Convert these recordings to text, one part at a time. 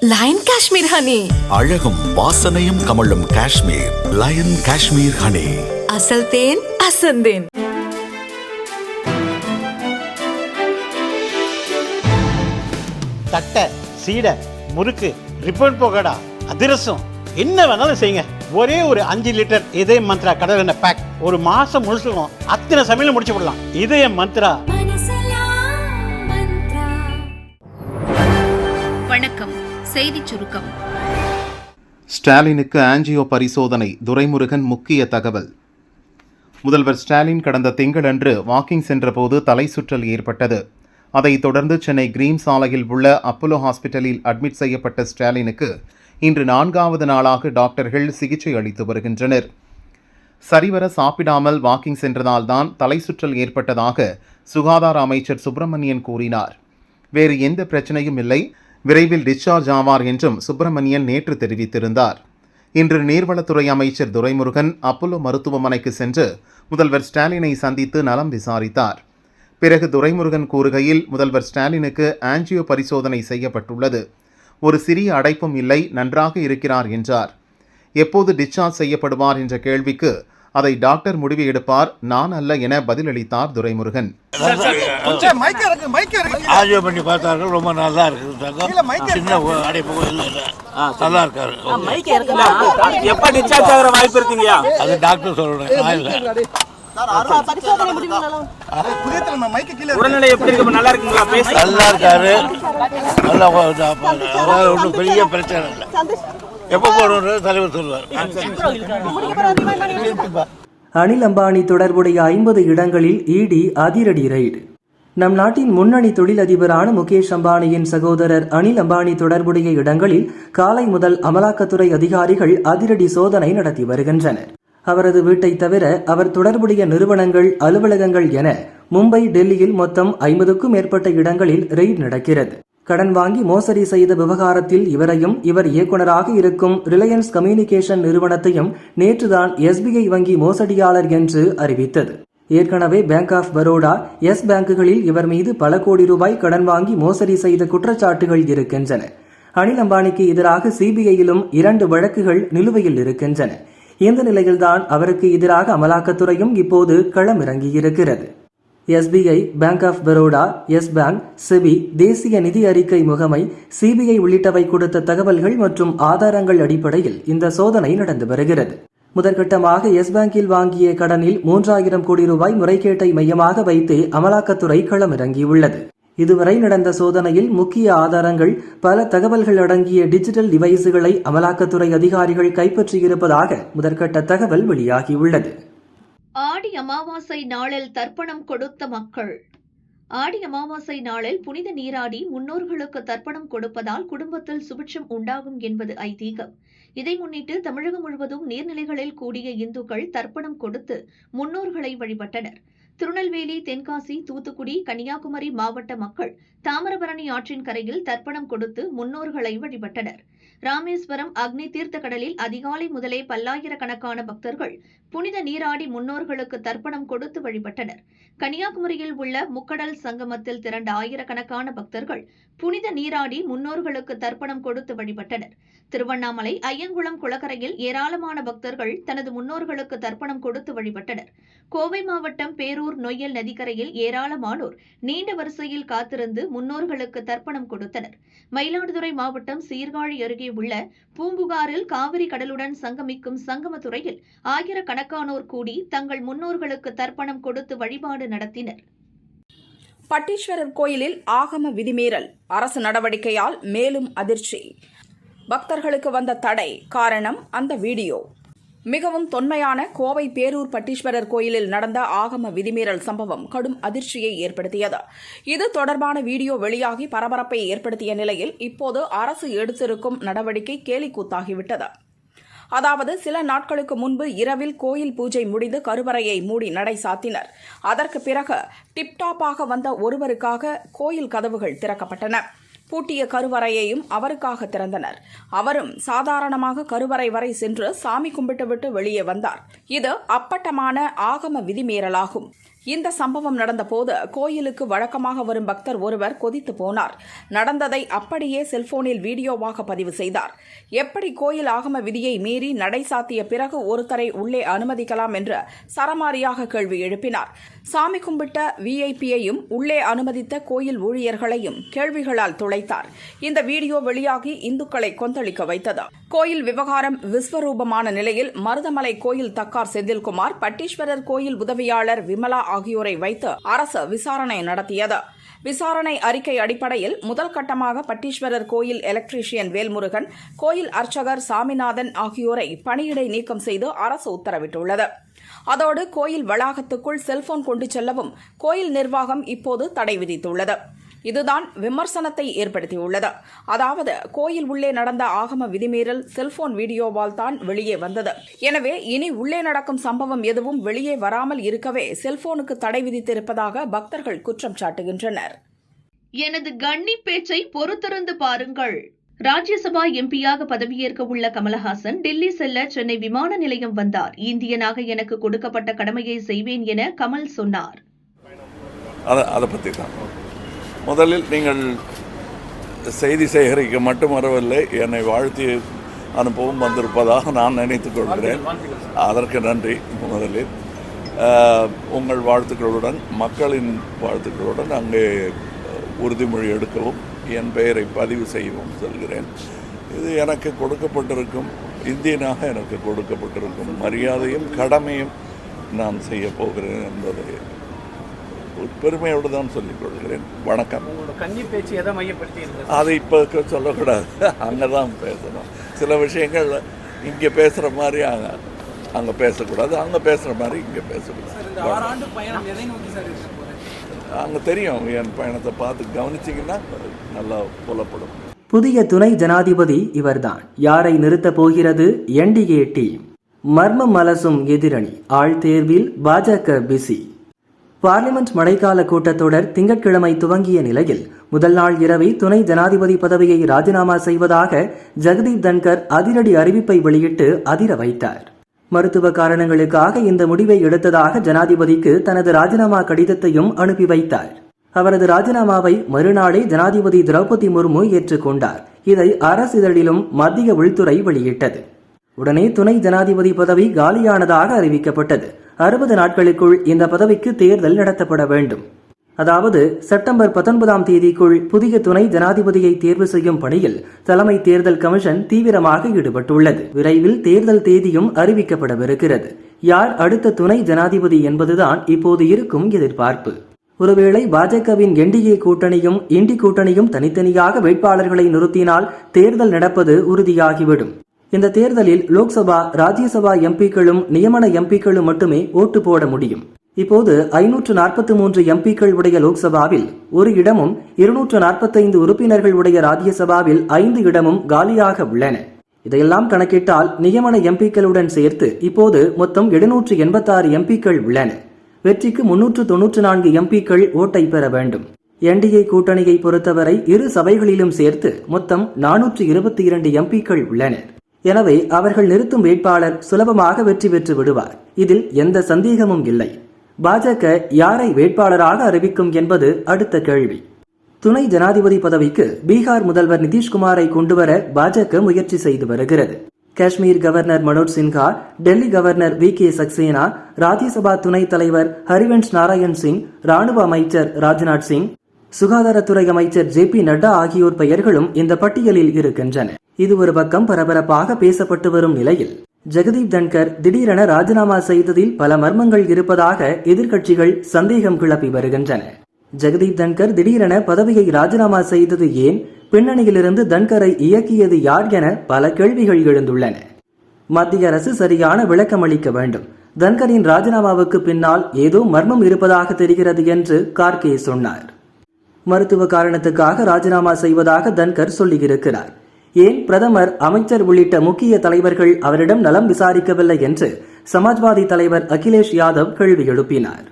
Line Kashmir honey. அழகும் வாசனையும் கமழும் காஷ்மீர் லயன் காஷ்மீர் ஹனி. அசல் தேன் அசந்தேன். தட்டை, சீடை, முறுக்கு, ரிப்பன் போகடா, அதிரசம் என்ன வேணாலும் செய்யுங்க. ஒரே ஒரு 5 லிட்டர் இதய மந்த்ரா கடல் எண்ணெய் பேக் ஒரு மாசம் முழுசுக்கும் அத்தனை சமையல் முடிச்சு விடலாம். இதய மந்த்ரா. வணக்கம். செய்தி சுருக்கம். ஸ்டாலினுக்கு ஆஞ்சியோ பரிசோதனை, துரைமுருகன் முக்கிய தகவல். முதல்வர் ஸ்டாலின் கடந்த திங்களன்று வாக்கிங் சென்றபோது தலை சுற்றல் ஏற்பட்டது. அதைத் தொடர்ந்து சென்னை கிரீம் சாலையில் உள்ள அப்போலோ ஹாஸ்பிட்டலில் அட்மிட் செய்யப்பட்ட ஸ்டாலினுக்கு இன்று 4வது நாளாக டாக்டர்கள் சிகிச்சை அளித்து வருகின்றனர். சரிவர சாப்பிடாமல் வாக்கிங் சென்றதால்தான் தலை சுற்றல் ஏற்பட்டதாக சுகாதார அமைச்சர் சுப்பிரமணியன் கூறினார். வேறு எந்த பிரச்சனையும் இல்லை, விரைவில் டிஸ்சார்ஜ் ஆவார் என்றும் சுப்பிரமணியன் நேற்று தெரிவித்திருந்தார். இன்று நீர்வளத்துறை அமைச்சர் துரைமுருகன் அப்போலோ மருத்துவமனைக்கு சென்று முதல்வர் ஸ்டாலினை சந்தித்து நலம் விசாரித்தார். பிறகு துரைமுருகன் கூறுகையில், முதல்வர் ஸ்டாலினுக்கு ஆஞ்சியோ பரிசோதனை செய்யப்பட்டுள்ளது, ஒரு சிறிய அடைப்பும் இல்லை, நன்றாக இருக்கிறார் என்றார். எப்போது டிஸ்சார்ஜ் செய்யப்படுவார் என்ற கேள்விக்கு அதை டாக்டர் முடிவு எடுப்பார், நான் அல்ல என பதிலளித்தார் துரைமுருகன். ஆஜோ பண்ணி பார்த்தார்கள், ரொம்ப நல்லா இருக்குது, சின்ன அடைப்பு நல்லா இருக்காரு. எப்ப டிஸ்சார்ஜ் ஆகிற வாய்ப்பு இருக்குங்க? அது டாக்டர் சொல்லணும். உடல்நிலை எப்படி இருக்கு? நல்லா இருக்குங்களா? நல்லா இருக்காரு, நல்லா ஒன்றும் பெரிய பிரச்சனை இல்லை. எப்போ போகணுன்றது தலைவர் சொல்லுவார். அனில் அம்பானி தொடர்புடைய 50 இடங்களில் இடி அதிரடி ரெய்டு. நம் நாட்டின் முன்னணி தொழிலதிபரான முகேஷ் அம்பானியின் சகோதரர் அனில் அம்பானி தொடர்புடைய இடங்களில் காலை முதல் அமலாக்கத்துறை அதிகாரிகள் அதிரடி சோதனை நடத்தி வருகின்றனர். அவரது வீட்டை தவிர அவர் தொடர்புடைய நிறுவனங்கள், அலுவலகங்கள் என மும்பை, டெல்லியில் மொத்தம் 50க்கும் மேற்பட்ட இடங்களில் ரெய்டு நடக்கிறது. கடன் வாங்கி மோசடி செய்த விவகாரத்தில் இவரையும், இவர் இயக்குநராக இருக்கும் ரிலையன்ஸ் கம்யூனிகேஷன் நிறுவனத்தையும் நேற்றுதான் SBI வங்கி மோசடியாளர் என்று அறிவித்தது. ஏற்கனவே பேங்க் ஆஃப் பரோடா, எஸ் பேங்குகளில் இவர் மீது பல கோடி ரூபாய் கடன் வாங்கி மோசடி செய்த குற்றச்சாட்டுகள் இருக்கின்றன. அனில் அம்பானிக்கு எதிராக CBIயிலும் 2 வழக்குகள் நிலுவையில் இருக்கின்றன. இந்த நிலையில்தான் அவருக்கு எதிராக அமலாக்கத்துறையும் இப்போது களமிறங்கியிருக்கிறது. SBI, bank of Baroda, Yes Bank, SEBI, தேசிய நிதி அறிக்கை முகமை, CBI உள்ளிட்டவை கொடுத்த தகவல்கள் மற்றும் ஆதாரங்கள் அடிப்படையில் இந்த சோதனை நடந்து வருகிறது. முதற்கட்டமாக எஸ் பேங்கில் வாங்கிய கடனில் 3000 கோடி ரூபாய் முறைகேட்டை மையமாக வைத்து அமலாக்கத்துறை களமிறங்கியுள்ளது. இதுவரை நடந்த சோதனையில் முக்கிய ஆதாரங்கள், பல தகவல்கள் அடங்கிய டிஜிட்டல் டிவைஸுகளை அமலாக்கத்துறை அதிகாரிகள் கைப்பற்றியிருப்பதாக முதற்கட்ட தகவல் வெளியாகியுள்ளது. ஆடி அமாவாசை நாளில் தர்ப்பணம் கொடுத்த மக்கள். ஆடி அமாவாசை நாளில் புனித நீராடி முன்னோர்களுக்கு தர்ப்பணம் கொடுப்பதால் குடும்பத்தில் சுபிட்சம் உண்டாகும் என்பது ஐதீகம். இதை முன்னிட்டு தமிழகம் முழுவதும் நீர்நிலைகளில் கூடிய இந்துக்கள் தர்ப்பணம் கொடுத்து முன்னோர்களை வழிபட்டனர். திருநெல்வேலி, தென்காசி, தூத்துக்குடி, கன்னியாகுமரி மாவட்ட மக்கள் தாமிரபரணி ஆற்றின் கரையில் தர்ப்பணம் கொடுத்து முன்னோர்களை வழிபட்டனர். ராமேஸ்வரம் அக்னி தீர்த்த கடலில் அதிகாலை முதலே பல்லாயிரக்கணக்கான பக்தர்கள் புனித நீராடி முன்னோர்களுக்கு தர்ப்பணம் கொடுத்து வழிபட்டனர். கன்னியாகுமரியில் உள்ள முக்கடல் சங்கமத்தில் திரண்ட ஆயிரக்கணக்கான பக்தர்கள் புனித நீராடி முன்னோர்களுக்கு தர்ப்பணம் கொடுத்து வழிபட்டனர். திருவண்ணாமலை ஐயங்குளம் குளக்கரையில் ஏராளமான பக்தர்கள் தனது முன்னோர்களுக்கு தர்ப்பணம் கொடுத்து வழிபட்டனர். கோவை மாவட்டம் பேரூர் நொய்யல் நதிக்கரையில் ஏராளமானோர் நீண்ட வரிசையில் காத்திருந்து முன்னோர்களுக்கு தர்ப்பணம் கொடுத்தனர். மயிலாடுதுறை மாவட்டம் சீர்காழி அருகே உள்ள பூம்புகாரில் காவிரி கடலுடன் சங்கமிக்கும் சங்கமத்துறையில் ஆயிரக்கணக்கானோர் கூடி தங்கள் முன்னோர்களுக்கு தர்ப்பணம் கொடுத்து வழிபாடு நடத்தினர். பட்டீஸ்வரர் கோயிலில் ஆகம விதிமீறல், அரசு நடவடிக்கையால் மேலும் அதிர்ச்சி. பக்தர்களுக்கு வந்த தடை காரணம் அந்த வீடியோ. மிகவும் தொன்மையான கோவை பேரூர் பட்டீஸ்வரர் கோயிலில் நடந்த ஆகம விதிமீறல் சம்பவம் கடும் அதிர்ச்சியை ஏற்படுத்தியது. இது தொடர்பான வீடியோ வெளியாகி பரபரப்பை ஏற்படுத்திய நிலையில் இப்போது அரசு எடுத்திருக்கும் நடவடிக்கை கேலிக்கூத்தாகிவிட்டது. அதாவது, சில நாட்களுக்கு முன்பு இரவில் கோயில் பூஜை முடிந்து கருவறையை மூடி நடை சாத்தினர். அதற்கு பிறகு டிப்டாப்பாக வந்த ஒருவருக்காக கோயில் கதவுகள் திறக்கப்பட்டன. பூட்டிய கருவறையையும் அவருக்காக திறந்தனர். அவரும் சாதாரணமாக கருவறை வரை சென்று சாமி கும்பிட்டுவிட்டு வெளியே வந்தார். இது அப்பட்டமான ஆகம விதிமீறலாகும். இந்த சம்பவம் நடந்தபோது கோயிலுக்கு வழக்கமாக வரும் பக்தர் ஒருவர் கொதித்து போனார். நடந்ததை அப்படியே செல்போனில் வீடியோவாக பதிவு செய்தார். எப்படி கோயில் ஆகம விதியை மீறி நடை சாத்திய பிறகு ஒருத்தரை உள்ளே அனுமதிக்கலாம் என்று சரமாரியாக கேள்வி எழுப்பினார். சாமி கும்பிட்ட விஐபியையும் உள்ளே அனுமதித்த கோயில் ஊழியர்களையும் கேள்விகளால் துளைத்தார். இந்த வீடியோ வெளியாகி இந்துக்களை கொந்தளிக்க வைத்தது. கோயில் விவகாரம் விஸ்வரூபமான நிலையில் மருதமலை கோயில் தக்கார் செந்தில்குமார், பட்டீஸ்வரர் கோயில் உதவியாளர் விமலா ஆகியோரை வைத்து அரசு விசாரணை நடத்தியது. விசாரணை அறிக்கை அடிப்படையில் முதல் கட்டமாக பட்டீஸ்வரர் கோயில் எலக்ட்ரீஷியன் வேல்முருகன், கோயில் அர்ச்சகர் சாமிநாதன் ஆகியோரை பணியிடை நீக்கம் செய்து அரசு உத்தரவிட்டுள்ளது. அதோடு கோயில் வளாகத்துக்குள் செல்போன் கொண்டு செல்லவும் கோயில் நிர்வாகம் இப்போது தடை விதித்துள்ளது. இதுதான் விமர்சனத்தை ஏற்படுத்தியுள்ளது. அதாவது கோயில் உள்ளே நடந்த ஆகம விதிமீறல் செல்போன் வீடியோவால் தான் வெளியே வந்தது. எனவே இனி உள்ளே நடக்கும் சம்பவம் எதுவும் வெளியே வராமல் இருக்கவே செல்போனுக்கு தடை விதித்திருப்பதாக பக்தர்கள் குற்றம் சாட்டுகின்றனர். எனது கன்னி பேச்சை பொறுத்திருந்து பாருங்கள். ராஜ்யசபா எம்பியாக பதவியேற்க உள்ள கமலஹாசன் டெல்லி செல்ல சென்னை விமான நிலையம் வந்தார். இந்தியனாக எனக்கு கொடுக்கப்பட்ட கடமையை செய்வேன் என கமல் சொன்னார். அதை பற்றி தான் முதலில் நீங்கள் செய்தி சேகரிக்க மட்டும் வரவில்லை, என்னை வாழ்த்தி அனுப்பவும் வந்திருப்பதாக நான் நினைத்துக் கொள்கிறேன். அதற்கு நன்றி. முதலில் உங்கள் வாழ்த்துக்களுடன், மக்களின் வாழ்த்துக்களுடன் அங்கே உறுதிமொழி எடுக்கவும் என் பெயரை பதிவு செய்யவும் சொல்கிறேன். இது எனக்கு கொடுக்கப்பட்டிருக்கும், இந்தியனாக எனக்கு கொடுக்கப்பட்டிருக்கும் மரியாதையும் கடமையும் நான் செய்ய போகிறேன் என்பதை பெருமையோடு தான் சொல்லிக் கொள்கிறேன். வணக்கம். கன்னி பேச்சு எதை மையப்படுத்தி அதை இப்போ சொல்லக்கூடாது, அங்கே தான் பேசணும். சில விஷயங்கள் இங்கே பேசுகிற மாதிரி அங்கே பேசக்கூடாது, அங்கே பேசுகிற மாதிரி இங்கே பேசக்கூடாது. அங்கே தெரியும், என் பயணத்தை பார்த்து கவனிச்சிங்கன்னா நல்லா புலப்படும். புதிய துணை ஜனாதிபதி இவர்தான். யாரை நிறுத்தப் போகிறது என்டிஏ டீம்? மர்மம் அலசும் எதிரணி. ஆள் தேர்வில் பாஜக பிசி. பார்லிமெண்ட் மழைக்கால கூட்டத்தொடர் திங்கட்கிழமை துவங்கிய நிலையில் முதல் நாள் இரவே துணை ஜனாதிபதி பதவியை ராஜினாமா செய்வதாக ஜெகதீப் தன்கர் அதிரடி அறிவிப்பை வெளியிட்டு அதிர வைத்தார். மருத்துவ காரணங்களுக்காக இந்த முடிவை எடுத்ததாக ஜனாதிபதிக்கு தனது ராஜினாமா கடிதத்தையும் அனுப்பி வைத்தார். அவரது ராஜினாமாவை மறுநாளே ஜனாதிபதி திரௌபதி முர்மு ஏற்றுக்கொண்டார். இதை அரசிதழிலும் மத்திய உள்துறை வெளியிட்டது. உடனே துணை ஜனாதிபதி பதவி காலியானதாக அறிவிக்கப்பட்டது. 60 நாட்களுக்குள் இந்த பதவிக்கு தேர்தல் நடத்தப்பட வேண்டும். அதாவது செப்டம்பர் 19ஆம் தேதிக்குள் புதிய துணை ஜனாதிபதியை தேர்வு செய்யும் பணியில் தலைமை தேர்தல் கமிஷன் தீவிரமாக ஈடுபட்டுள்ளது. விரைவில் தேர்தல் தேதியும் அறிவிக்கப்படவிருக்கிறது. யார் அடுத்த துணை ஜனாதிபதி என்பதுதான் இப்போது இருக்கும் எதிர்பார்ப்பு. ஒருவேளை பாஜகவின் என்டிஏ கூட்டணியும் இண்டி கூட்டணியும் தனித்தனியாக வேட்பாளர்களை நிறுத்தினால் தேர்தல் நடப்பது உறுதியாகிவிடும். இந்த தேர்தலில் லோக்சபா, ராஜ்யசபா எம்பிக்களும் நியமன எம்பிக்களும் மட்டுமே ஓட்டு போட முடியும். இப்போது 543 எம்பிக்கள் உடைய லோக்சபாவில் ஒரு இடமும் 245 உறுப்பினர்கள் உடைய ராஜ்யசபாவில் 5 இடமும் காலியாக உள்ளன. இதையெல்லாம் கணக்கிட்டால் நியமன எம்பிக்களுடன் சேர்த்து இப்போது மொத்தம் 786 எம்பிக்கள் உள்ளன. வெற்றிக்கு 394 எம்பிக்கள் ஓட்டை பெற வேண்டும். என்டிஏ கூட்டணியை பொறுத்தவரை இரு சபைகளிலும் சேர்த்து மொத்தம் 422 எம்பிக்கள் உள்ளனர். எனவே அவர்கள் நிறுத்தும் வேட்பாளர் சுலபமாக வெற்றி பெற்று விடுவார். இதில் எந்த சந்தேகமும் இல்லை. பாஜக யாரை வேட்பாளராக அறிவிக்கும் என்பது அடுத்த கேள்வி. துணை ஜனாதிபதி பதவிக்கு பீகார் முதல்வர் நிதிஷ்குமாரை கொண்டுவர பாஜக முயற்சி செய்து வருகிறது. Kashmir governor Manoj Sinha, Delhi governor VK. Saxena, Rajya Sabha துணைத் தலைவர் ஹரிவன்ஷ் நாராயண் சிங், ராணுவ அமைச்சர் ராஜ்நாத் சிங், சுகாதாரத்துறை அமைச்சர் ஜே.பி. நட்டா ஆகியோர் பெயர்களும் இந்த பட்டியலில் இருக்கின்றன. இது ஒரு பக்கம் பரபரப்பாக பேசப்பட்டு வரும் நிலையில் ஜெகதீப் தன்கர் திடீரென ராஜினாமா செய்ததில் பல மர்மங்கள் இருப்பதாக எதிர்க்கட்சிகள் சந்தேகம் கிளப்பி வருகின்றன. ஜெகதீப் தன்கர் திடீரென பதவியை ராஜினாமா செய்தது ஏன், பின்னணியிலிருந்து தன்கரை இயக்கியது யார் என பல கேள்விகள் எழுந்துள்ளன. மத்திய அரசு சரியான விளக்கம் அளிக்க வேண்டும். தன்கரின் ராஜினாமாவுக்கு பின்னால் ஏதோ மர்மம் இருப்பதாக தெரிகிறது என்று கார்கே சொன்னார். மருத்துவ காரணத்துக்காக ராஜினாமா செய்வதாக தன்கர் சொல்லியிருக்கிறார். ஏன் பிரதமர், அமைச்சர் உள்ளிட்ட முக்கிய தலைவர்கள் அவரிடம் நலம் விசாரிக்கவில்லை என்று சமாஜ்வாதி தலைவர் அகிலேஷ் யாதவ் கேள்வி எழுப்பினார்.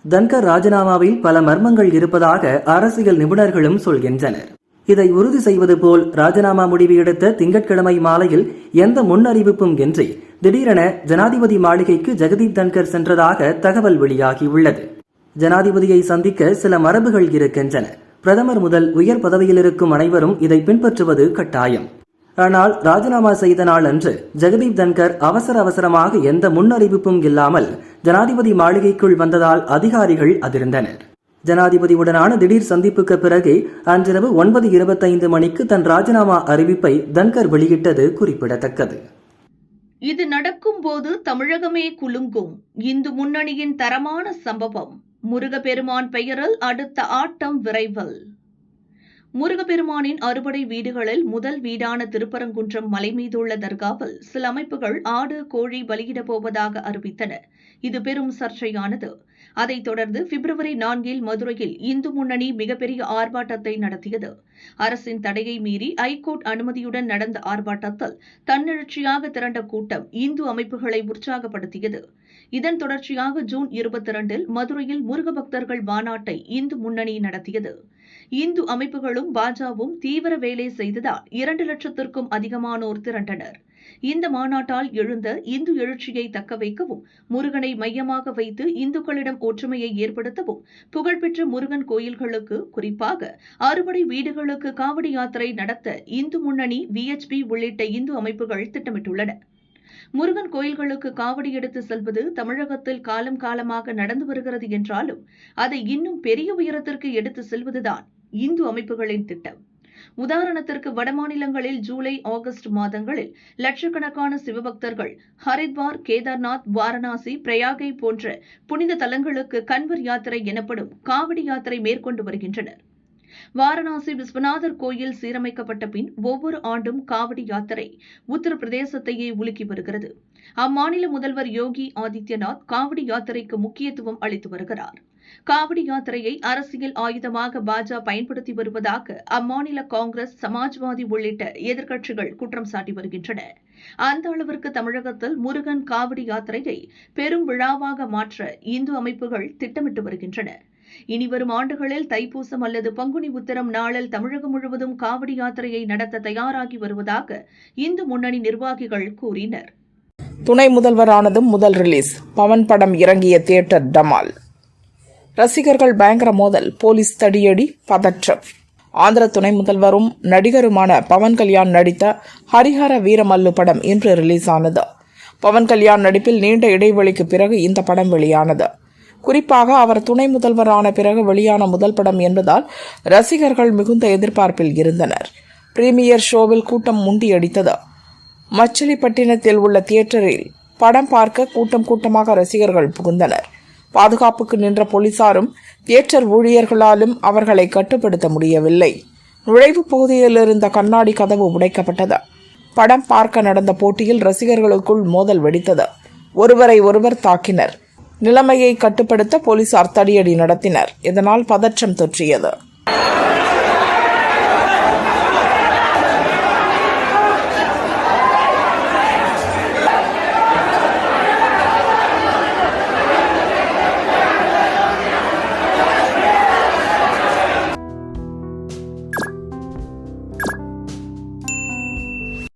தன்கர் ராஜினாமாவில் பல மர்மங்கள் இருப்பதாக அரசியல் நிபுணர்களும் சொல்கின்றனர். இதை உறுதி செய்வது போல் ராஜினாமா முடிவு எடுத்த திங்கட்கிழமை மாலையில் எந்த முன்னறிவிப்பும் இன்றி திடீரென ஜனாதிபதி மாளிகைக்கு ஜெகதீப் தன்கர் சென்றதாக தகவல் வெளியாகியுள்ளது. ஜனாதிபதியை சந்திக்க சில மரபுகள் இருக்கின்றன. பிரதமர் முதல் உயர் பதவியில் இருக்கும் அனைவரும் இதை பின்பற்றுவது கட்டாயம். ஆனால் ராஜினாமா செய்த நாள் அன்று ஜெகதீப் தன்கர் அவசரமாக எந்த முன்னறிவிப்பும் இல்லாமல் ஜனாதிபதி மாளிகைக்குள் வந்ததால் அதிகாரிகள் அதிர்ந்தனர். ஜனாதிபதியுடனான திடீர் சந்திப்புக்கு பிறகு அன்றிரவு 9:25 மணிக்கு தன் ராஜினாமா அறிவிப்பை தன்கர் வெளியிட்டது குறிப்பிடத்தக்கது. இது நடக்கும் போது தமிழகமே குலுங்கும். இந்து முன்னணியின் தரமான சம்பவம். முருகப்பெருமான் பெயரில் அடுத்த ஆட்டம் விரைவில். முருகப்பெருமானின் அறுபடை வீடுகளில் முதல் வீடான திருப்பரங்குன்றம் மலை மீதுள்ள தர்காவில் சில அமைப்புகள் ஆடு கோழி பலியிடப் போவதாக அறிவித்தன. இது பெரும் சர்ச்சையானது. அதைத் தொடர்ந்து பிப்ரவரி 4 மதுரையில் இந்து முன்னணி மிகப்பெரிய ஆர்ப்பாட்டத்தை நடத்தியது. அரசின் தடையை மீறி ஐகோர்ட் அனுமதியுடன் நடந்த ஆர்ப்பாட்டத்தில் தன்னெழுச்சியாக திரண்ட கூட்டம் இந்து அமைப்புகளை உற்சாகப்படுத்தியது. இதன் தொடர்ச்சியாக ஜூன் 22 மதுரையில் முருக பக்தர்கள் மாநாட்டை இந்து முன்னணி நடத்தியது. இந்து அமைப்புகளும் பாஜகவும் தீவிர வேலை செய்ததால் 2 லட்சத்திற்கும் அதிகமானோர் திரண்டனர். இந்த மாநாட்டால் எழுந்த இந்து எழுச்சியை தக்க வைக்கவும், முருகனை மையமாக வைத்து இந்துக்களிடம் ஒற்றுமையை ஏற்படுத்தவும் புகழ்பெற்ற முருகன் கோயில்களுக்கு, குறிப்பாக அறுபடை வீடுகளுக்கு காவடி யாத்திரை நடத்த இந்து முன்னணி, VHP உள்ளிட்ட இந்து அமைப்புகள் திட்டமிட்டுள்ளன. முருகன் கோயில்களுக்கு காவடி எடுத்து செல்வது தமிழகத்தில் காலம் காலமாக நடந்து வருகிறது என்றாலும் அதை இன்னும் பெரிய உயரத்திற்கு எடுத்து செல்வதுதான் இந்து அமைப்புகளின் திட்டம். உதாரணத்திற்கு வடமாநிலங்களில் ஜூலை ஆகஸ்ட் மாதங்களில் லட்சக்கணக்கான சிவபக்தர்கள் ஹரித்வார், கேதார்நாத், வாரணாசி, பிரயாகை போன்ற புனித தலங்களுக்கு கன்வர் யாத்திரை எனப்படும் காவடி யாத்திரை மேற்கொண்டு வருகின்றனர். வாரணாசி விஸ்வநாதர் கோயில் சீரமைக்கப்பட்ட பின் ஒவ்வொரு ஆண்டும் காவடி யாத்திரை உத்தரப்பிரதேசத்தையே உலுக்கி வருகிறது. அம்மாநில முதல்வர் யோகி ஆதித்யநாத் காவடி யாத்திரைக்கு முக்கியத்துவம் அளித்து வருகிறார். காவடி யாத்திரையை அரசியல் ஆயுதமாக பாஜக பயன்படுத்தி வருவதாக அம்மாநில காங்கிரஸ், சமாஜ்வாதி உள்ளிட்ட எதிர்க்கட்சிகள் குற்றம் சாட்டி வருகின்றன. அந்த அளவிற்கு தமிழகத்தில் முருகன் காவடி யாத்திரையை பெரும் விழாவாக மாற்ற இந்து அமைப்புகள் திட்டமிட்டு வருகின்றன. இனிவரும் ஆண்டுகளில் தைப்பூசம் அல்லது பங்குனி உத்திரம் நாளில் தமிழகம் முழுவதும் காவடி யாத்திரையை நடத்த தயாராகி வருவதாக இந்து முன்னணி நிர்வாகிகள் கூறினர். துணை முதல்வரானதும் முதல் ரிலீஸ். பவன் படம் இறங்கிய தியேட்டர் டமால். ரசிகர்கள் பயங்கர மோதல், போலீஸ் தடியடி, பதற்றம். ஆந்திர துணை முதல்வரும் நடிகருமான பவன் கல்யாண் நடித்த ஹரிஹர வீரமல்லு படம் இன்று ரிலீஸ் ஆனது. பவன் கல்யாண் நடிப்பில் நீண்ட இடைவெளிக்கு பிறகு இந்த படம் வெளியானது. குறிப்பாக அவர் துணை முதல்வரான பிறகு வெளியான முதல் படம் என்பதால் ரசிகர்கள் மிகுந்த எதிர்பார்ப்பில் இருந்தனர். பிரீமியர் ஷோவில் கூட்டம் முண்டியடித்தது. மச்சிலிப்பட்டினத்தில் உள்ள தியேட்டரில் படம் பார்க்க கூட்டமாக ரசிகர்கள் புகுந்தனர். பாதுகாப்புக்கு நின்ற போலீசாரும் தியேட்டர் ஊழியர்களாலும் அவர்களை கட்டுப்படுத்த முடியவில்லை. நுழைவு பகுதியில் இருந்த கண்ணாடி கதவு உடைக்கப்பட்டது. படம் பார்க்க நடந்த போட்டியில் ரசிகர்களுக்குள் மோதல் வெடித்தது. ஒருவரை ஒருவர் தாக்கினர். நிலைமையை கட்டுப்படுத்த போலீசார் தடியடி நடத்தினர். இதனால் பதற்றம் தொற்றியது.